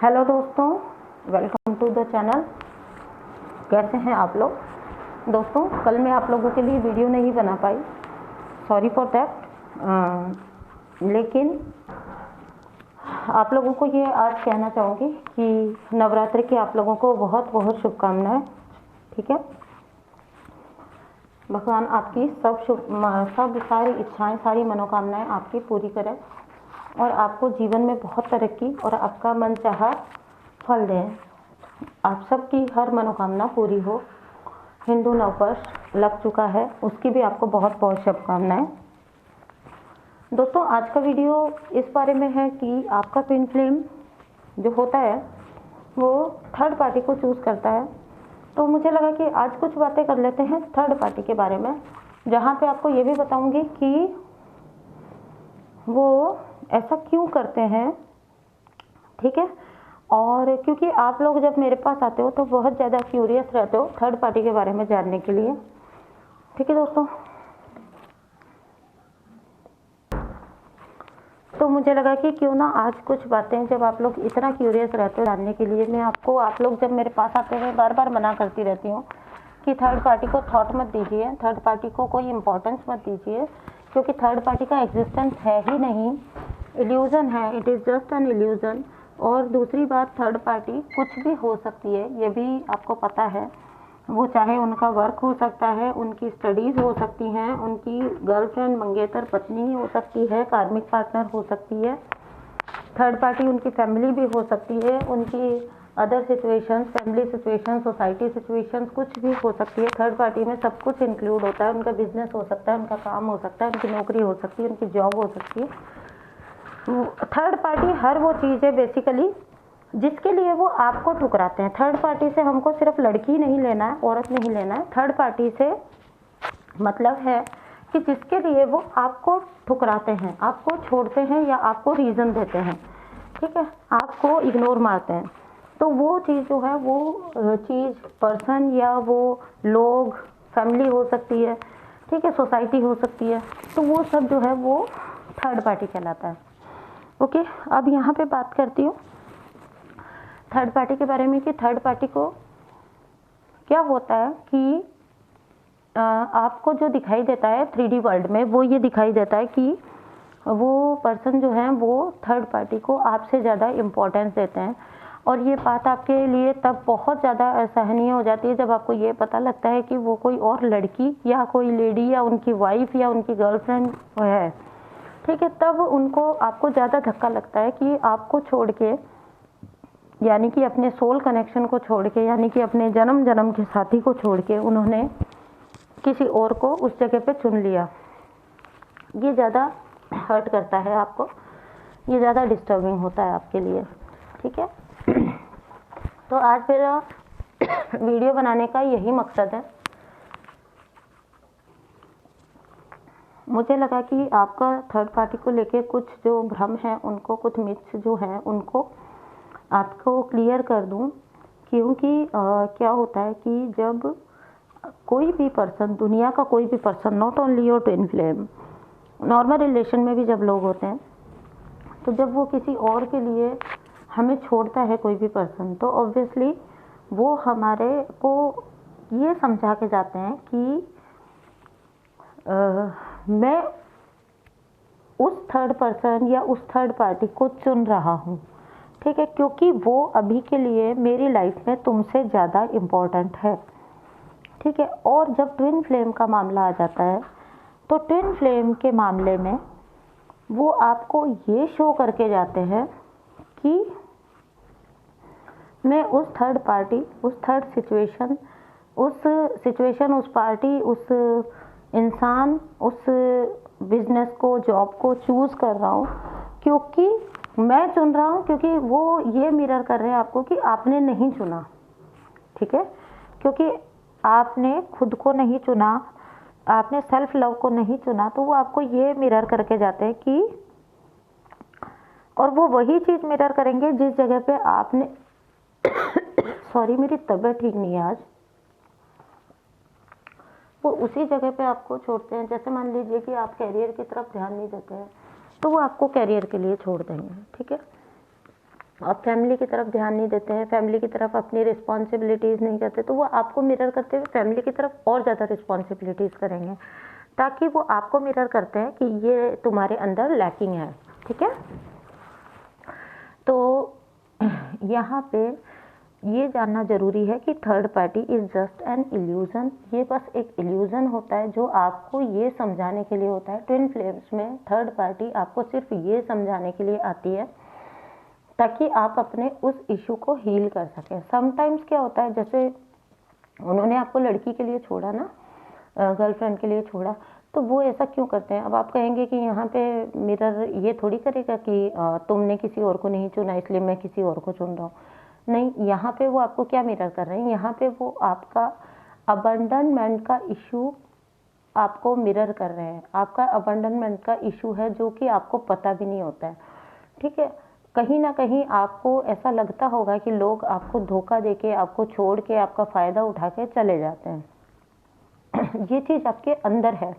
Hello दोस्तों, welcome to the channel. कैसे हैं आप लोग? दोस्तों, कल मैं आप लोगों के लिए वीडियो नहीं बना पाई, सॉरी फॉर दैट। लेकिन आप लोगों को ये आज कहना चाहूँगी कि नवरात्रि की आप लोगों को बहुत बहुत शुभकामनाएं। ठीक है, भगवान आपकी सब सारी इच्छाएं, सारी मनोकामनाएं आपकी पूरी करें और आपको जीवन में बहुत तरक्की और आपका मनचाहा फल दें। आप सबकी हर मनोकामना पूरी हो। हिंदू नववर्ष लग चुका है, उसकी भी आपको बहुत बहुत शुभकामनाएं। दोस्तों, आज का वीडियो इस बारे में है कि आपका ट्विन फ्लेम जो होता है वो थर्ड पार्टी को चूज़ करता है। तो मुझे लगा कि आज कुछ बातें कर लेते हैं थर्ड पार्टी के बारे में, जहाँ पे आपको ये भी बताऊंगी कि वो ऐसा क्यों करते हैं। ठीक है, और क्योंकि आप लोग जब मेरे पास आते हो तो बहुत ज़्यादा क्यूरियस रहते हो थर्ड पार्टी के बारे में जानने के लिए। ठीक है दोस्तों, तो मुझे लगा कि क्यों ना आज कुछ बातें, जब आप लोग इतना क्यूरियस रहते हो जानने के लिए, मैं आपको, आप लोग जब मेरे पास आते हैं बार बार मना करती रहती हूँ कि थर्ड पार्टी को थॉट मत दीजिए, थर्ड पार्टी को कोई इम्पोर्टेंस मत दीजिए, क्योंकि थर्ड पार्टी का एग्जिस्टेंस है ही नहीं, इल्यूज़न है, it is just an illusion. और दूसरी बात, थर्ड पार्टी कुछ भी हो सकती है, ये भी आपको पता है। वो चाहे उनका वर्क हो सकता है, उनकी स्टडीज़ हो सकती हैं, उनकी गर्लफ्रेंड, मंगेतर, पत्नी हो सकती है, कार्मिक पार्टनर हो सकती है। थर्ड पार्टी उनकी फैमिली भी हो सकती है, उनकी other situations, family situations, society situations, कुछ भी हो सकती है। थर्ड पार्टी में सब कुछ इंक्लूड होता है। उनका बिजनेस हो सकता है, उनका काम हो सकता है, उनकी नौकरी हो सकती है, उनकी जॉब हो सकती है। थर्ड पार्टी हर वो चीज़ है बेसिकली जिसके लिए वो आपको ठुकराते हैं। थर्ड पार्टी से हमको सिर्फ लड़की नहीं लेना है, औरत नहीं लेना है। थर्ड पार्टी से मतलब है कि जिसके लिए वो आपको ठुकराते हैं, आपको छोड़ते हैं या आपको रीज़न देते हैं। ठीक है, आपको इग्नोर मारते हैं। तो वो चीज़ जो है, वो चीज़, पर्सन या वो लोग, फैमिली हो सकती है, ठीक है, सोसाइटी हो सकती है, तो वो सब जो है वो थर्ड पार्टी कहलाता है। ओके, अब यहाँ पे बात करती हूँ थर्ड पार्टी के बारे में कि थर्ड पार्टी को क्या होता है कि आपको जो दिखाई देता है 3D वर्ल्ड में, वो ये दिखाई देता है कि वो पर्सन जो है वो थर्ड पार्टी को आपसे ज़्यादा इम्पोर्टेंस देते हैं। और ये बात आपके लिए तब बहुत ज़्यादा असहनीय हो जाती है जब आपको ये पता लगता है कि वो कोई और लड़की या कोई लेडी या उनकी वाइफ या उनकी गर्लफ्रेंड है। ठीक है, तब उनको, आपको ज़्यादा धक्का लगता है कि आपको छोड़ के, यानी कि अपने सोल कनेक्शन को छोड़ के, यानी कि अपने जन्म जन्म के साथी को छोड़ के उन्होंने किसी और को उस जगह पे चुन लिया। ये ज़्यादा हर्ट करता है आपको, ये ज़्यादा डिस्टर्बिंग होता है आपके लिए। ठीक है, तो आज मेरा वीडियो बनाने का यही मकसद है। मुझे लगा कि आपका थर्ड पार्टी को लेके कुछ जो भ्रम है उनको, कुछ मिथ्स जो हैं उनको आपको क्लियर कर दूं। क्योंकि क्या होता है कि जब कोई भी पर्सन, दुनिया का कोई भी person, not only your twin flame, normal relation में भी जब लोग होते हैं, तो जब वो किसी और के लिए हमें छोड़ता है कोई भी पर्सन, तो ऑब्वियसली वो हमारे को ये समझा के जाते हैं कि मैं उस थर्ड पर्सन या उस थर्ड पार्टी को चुन रहा हूँ। ठीक है, क्योंकि वो अभी के लिए मेरी लाइफ में तुमसे ज़्यादा इम्पोर्टेंट है। ठीक है, और जब ट्विन फ्लेम का मामला आ जाता है, तो ट्विन फ्लेम के मामले में वो आपको ये शो करके जाते हैं कि मैं उस थर्ड पार्टी, उस थर्ड सिचुएशन, उस पार्टी, उस इंसान, उस बिजनेस को, जॉब को चूज़ कर रहा हूँ, क्योंकि मैं चुन रहा हूँ, क्योंकि वो ये मिरर कर रहे हैं आपको कि आपने नहीं चुना। ठीक है, क्योंकि आपने खुद को नहीं चुना, आपने सेल्फ लव को नहीं चुना, तो वो आपको ये मिरर करके जाते हैं कि, और वो वही चीज़ मिरर करेंगे जिस जगह पे आपने सॉरी, मेरी तबीयत ठीक नहीं है आज। वो उसी जगह पे आपको छोड़ते हैं। जैसे मान लीजिए कि आप कैरियर की तरफ ध्यान नहीं देते हैं, तो वो आपको कैरियर के लिए छोड़ देंगे। ठीक है, आप फैमिली की तरफ ध्यान नहीं देते हैं, फैमिली की तरफ अपनी रिस्पॉन्सिबिलिटीज़ नहीं करते, तो वो आपको मिरर करते हुए फैमिली की तरफ और ज़्यादा रिस्पॉन्सिबिलिटीज़ करेंगे, ताकि वो आपको मिरर करते हैं कि ये तुम्हारे अंदर लैकिंग है। ठीक है, तो यहाँ पे ये जानना ज़रूरी है कि third party is just an illusion. ये बस एक इल्यूज़न होता है जो आपको ये समझाने के लिए होता है। ट्विन फ्लेम्स में थर्ड पार्टी आपको सिर्फ ये समझाने के लिए आती है ताकि आप अपने उस इशू को हील कर सकें। समटाइम्स क्या होता है, जैसे उन्होंने आपको लड़की के लिए छोड़ा ना, गर्लफ्रेंड के लिए छोड़ा, तो वो ऐसा क्यों करते हैं? अब आप कहेंगे कि यहाँ पे मिरर ये थोड़ी करेगा कि तुमने किसी और को नहीं चुना इसलिए मैं किसी और को चुन रहा हूँ। नहीं, यहाँ पे वो आपको क्या मिरर कर रहे हैं, यहाँ पे वो आपका अबंडनमेंट का इशू आपको मिरर कर रहे हैं। आपका अबंडनमेंट का इशू है जो कि आपको पता भी नहीं होता है। ठीक है, कहीं ना कहीं आपको ऐसा लगता होगा कि लोग आपको धोखा देके, आपको छोड़ के, आपका फ़ायदा उठा के चले जाते हैं। ये चीज़ आपके अंदर है,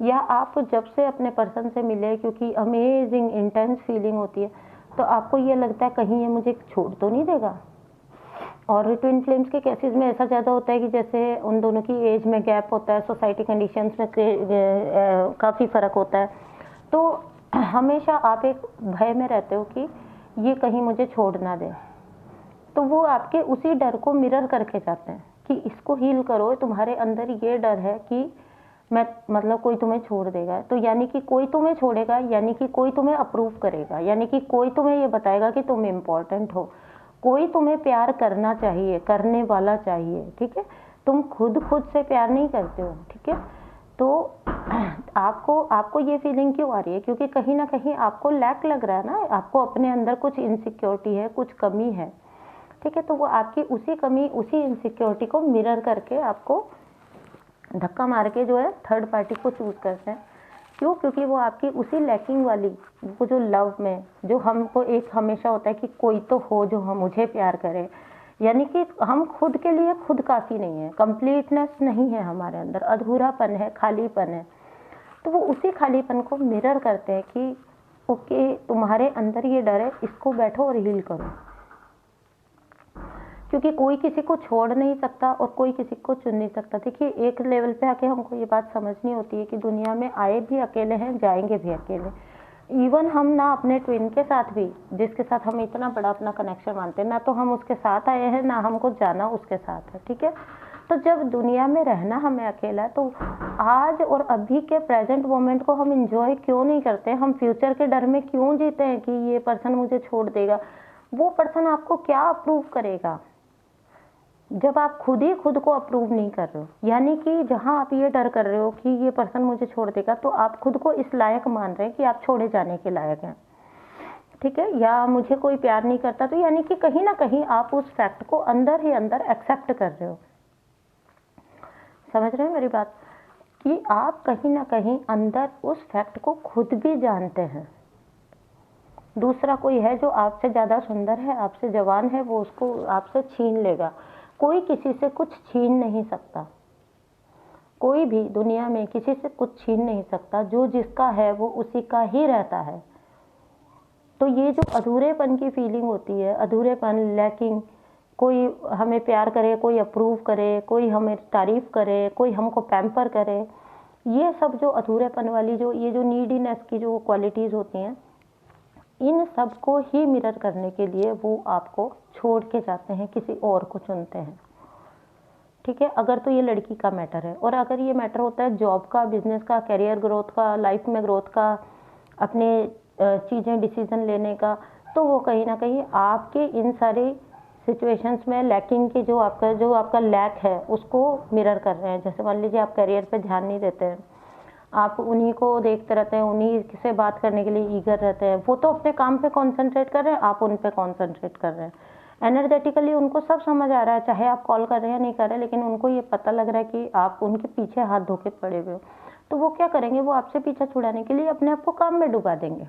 या आप जब से अपने पर्सन से मिले, क्योंकि अमेजिंग इंटेंस फीलिंग होती है, तो आपको ये लगता है कहीं ये मुझे छोड़ तो नहीं देगा। और ट्विन फ्लेम्स के केसेस में ऐसा ज़्यादा होता है कि जैसे उन दोनों की एज में गैप होता है, सोसाइटी कंडीशंस में काफ़ी फ़र्क होता है, तो हमेशा आप एक भय में रहते हो कि ये कहीं मुझे छोड़ ना दे। तो वो आपके उसी डर को मिरर करके जाते हैं कि इसको हील करो, तुम्हारे अंदर ये डर है कि मैं मतलब कोई तुम्हें छोड़ देगा, तो यानी कि कोई तुम्हें छोड़ेगा, यानी कि कोई तुम्हें अप्रूव करेगा, यानी कि कोई तुम्हें ये बताएगा कि तुम इम्पोर्टेंट हो, कोई तुम्हें प्यार करना चाहिए, करने वाला चाहिए। ठीक है, तुम खुद से प्यार नहीं करते हो। ठीक है, तो आपको ये फीलिंग क्यों आ रही है? क्योंकि कहीं ना कहीं आपको लैक लग रहा है ना, आपको अपने अंदर कुछ इनसिक्योरिटी है, कुछ कमी है। ठीक है, तो वो आपकी उसी कमी, उसी इनसिक्योरिटी को मिरर करके आपको धक्का मार के जो है थर्ड पार्टी को चूज करते हैं। क्यों? क्योंकि वो आपकी उसी लैकिंग वाली, वो जो लव में जो हमको एक हमेशा होता है कि कोई तो हो जो हम मुझे प्यार करे, यानी कि हम खुद के लिए खुद काफ़ी नहीं है, कंप्लीटनेस नहीं है हमारे अंदर, अधूरापन है, खालीपन है। तो वो उसी खालीपन को मिरर करते हैं कि ओके, तुम्हारे अंदर ये डर है, इसको बैठो और हील करो। क्योंकि कोई किसी को छोड़ नहीं सकता और कोई किसी को चुन नहीं सकता। देखिए, एक लेवल पे आके हमको ये बात समझनी होती है कि दुनिया में आए भी अकेले हैं, जाएंगे भी अकेले। इवन हम ना अपने ट्विन के साथ भी, जिसके साथ हम इतना बड़ा अपना कनेक्शन मानते हैं, ना तो हम उसके साथ आए हैं, ना हमको जाना उसके साथ है। ठीक है, तो जब दुनिया में रहना हमें अकेला है, तो आज और अभी के प्रेजेंट मोमेंट को हम इंजॉय क्यों नहीं करते? हम फ्यूचर के डर में क्यों जीते हैं कि ये पर्सन मुझे छोड़ देगा? वो पर्सन आपको क्या अप्रूव करेगा जब आप खुद ही खुद को अप्रूव नहीं कर रहे हो? यानी कि जहां आप ये डर कर रहे हो कि ये पर्सन मुझे छोड़ देगा, तो आप खुद को इस लायक मान रहे हैं कि आप छोड़े जाने के लायक हैं। ठीक है, या मुझे कोई प्यार नहीं करता, तो यानी कि कहीं ना कहीं आप उस फैक्ट को अंदर ही अंदर एक्सेप्ट कर रहे हो। समझ रहे हैं मेरी बात? कि आप कहीं ना कहीं अंदर उस फैक्ट को खुद भी जानते हैं। दूसरा कोई है जो आपसे ज़्यादा सुंदर है, आपसे जवान है, वो उसको आपसे छीन लेगा। कोई किसी से कुछ छीन नहीं सकता, कोई भी दुनिया में किसी से कुछ छीन नहीं सकता। जो जिसका है वो उसी का ही रहता है। तो ये जो अधूरेपन की फीलिंग होती है, अधूरेपन, लैकिंग, कोई हमें प्यार करे, कोई अप्रूव करे, कोई हमें तारीफ करे, कोई हमको पैम्पर करे, ये सब जो अधूरेपन वाली जो ये जो नीडीनेस की जो क्वालिटीज़ होती हैं, इन सब को ही मिरर करने के लिए वो आपको छोड़ के जाते हैं, किसी और को चुनते हैं। ठीक है, अगर तो ये लड़की का मैटर है, और अगर ये मैटर होता है जॉब का, बिजनेस का, करियर ग्रोथ का, लाइफ में ग्रोथ का, अपने चीज़ें डिसीजन लेने का, तो वो कहीं ना कहीं आपके इन सारी सिचुएशंस में लैकिंग की जो आपका लैक है उसको मिरर कर रहे हैं। जैसे मान लीजिए आप करियर पे ध्यान नहीं देते हैं, आप उन्हीं को देखते रहते हैं, उन्हीं से बात करने के लिए ईगर रहते हैं। वो तो अपने काम पे कॉन्सेंट्रेट कर रहे हैं, आप उन पे कॉन्सेंट्रेट कर रहे हैं। एनर्जेटिकली उनको सब समझ आ रहा है, चाहे आप कॉल कर रहे हैं या नहीं कर रहे, लेकिन उनको ये पता लग रहा है कि आप उनके पीछे हाथ धो के पड़े हुए हो। तो वो क्या करेंगे? वो आपसे पीछा छुड़ाने के लिए अपने आप को काम में डुबा देंगे।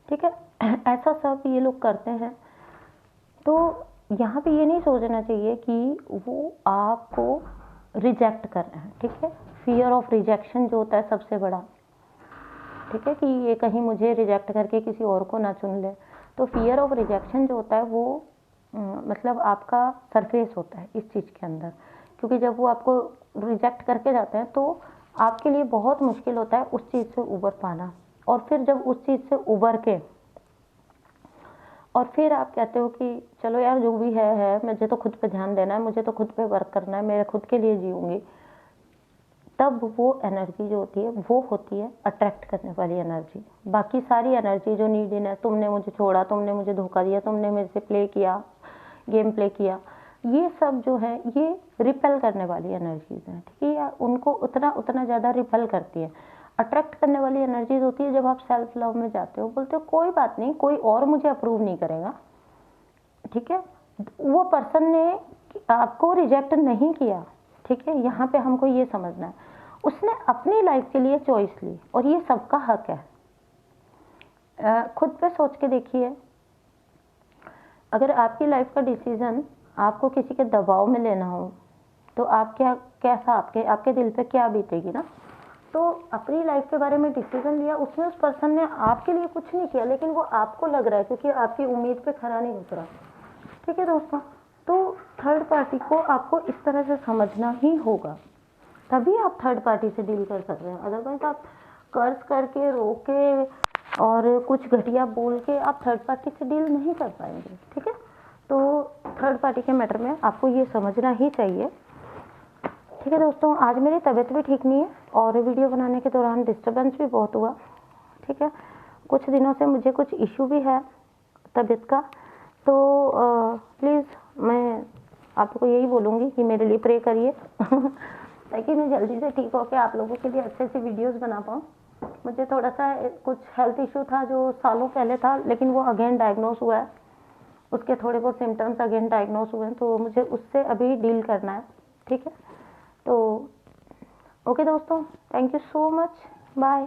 ठीक है, ऐसा सब ये लोग करते हैं। तो यहाँ पे ये नहीं सोचना चाहिए कि वो आपको रिजेक्ट कर रहे हैं। ठीक है, फियर ऑफ रिजेक्शन जो होता है सबसे बड़ा, ठीक है, कि ये कहीं मुझे रिजेक्ट करके किसी और को ना चुन ले। तो फियर ऑफ रिजेक्शन जो होता है वो मतलब आपका सरफेस होता है इस चीज़ के अंदर, क्योंकि जब वो आपको रिजेक्ट करके जाते हैं तो आपके लिए बहुत मुश्किल होता है उस चीज़ से उबर पाना। और फिर जब उस चीज़ से उबर के और फिर आप कहते हो कि चलो यार जो भी है मुझे तो खुद पे ध्यान देना है, मुझे तो खुद पे वर्क करना है, मेरे खुद के लिए जीऊँगी, तब वो एनर्जी जो होती है वो होती है अट्रैक्ट करने वाली एनर्जी। बाकी सारी एनर्जी जो नीड है, तुमने मुझे छोड़ा, तुमने मुझे धोखा दिया, तुमने मेरे से प्ले किया, गेम प्ले किया, ये सब जो है ये रिपेल करने वाली एनर्जीज हैं, ठीक है, या उनको उतना ज़्यादा रिपेल करती है। अट्रैक्ट करने वाली एनर्जीज होती है जब आप सेल्फ लव में जाते हो, बोलते हो कोई बात नहीं, कोई और मुझे अप्रूव नहीं करेगा, ठीक है, वो पर्सन ने आपको रिजेक्ट नहीं किया, ठीक है, यहाँ पे हमको ये समझना है, उसने अपनी लाइफ के लिए चॉइस ली और ये सबका हक है। खुद पे सोच के देखिए, अगर आपकी लाइफ का डिसीजन आपको किसी के दबाव में लेना हो तो आप कैसा आपके दिल पे क्या बीतेगी ना। तो अपनी लाइफ के बारे में डिसीजन लिया, उसमें उस पर्सन ने आपके लिए कुछ नहीं किया, लेकिन वो आपको लग रहा है क्योंकि आपकी उम्मीद पे खरा नहीं उतरा, ठीक है दोस्तों। तो थर्ड पार्टी को आपको इस तरह से समझना ही होगा, तभी आप थर्ड पार्टी से डील कर सकते हैं। अदरवाइज आप कर्ज करके, रो के और कुछ घटिया बोल के आप थर्ड पार्टी से डील नहीं कर पाएंगे, ठीक है। तो थर्ड पार्टी के मैटर में आपको ये समझना ही चाहिए, ठीक है दोस्तों। आज मेरी तबीयत भी ठीक नहीं है और वीडियो बनाने के दौरान डिस्टर्बेंस भी बहुत हुआ, ठीक है, कुछ दिनों से मुझे कुछ इशू भी है तबीयत का। तो प्लीज़ मैं आपको यही बोलूँगी कि मेरे लिए प्रे करिए ताकि मैं जल्दी से ठीक होकर आप लोगों के लिए अच्छे से वीडियोस बना पाऊँ। मुझे थोड़ा सा कुछ हेल्थ इशू था जो सालों पहले था, लेकिन वो अगेन डायग्नोस हुआ है, उसके थोड़े बहुत सिम्टम्स अगेन डायग्नोस हुए हैं, तो मुझे उससे अभी डील करना है, ठीक है। तो ओके दोस्तों, thank you so much, bye.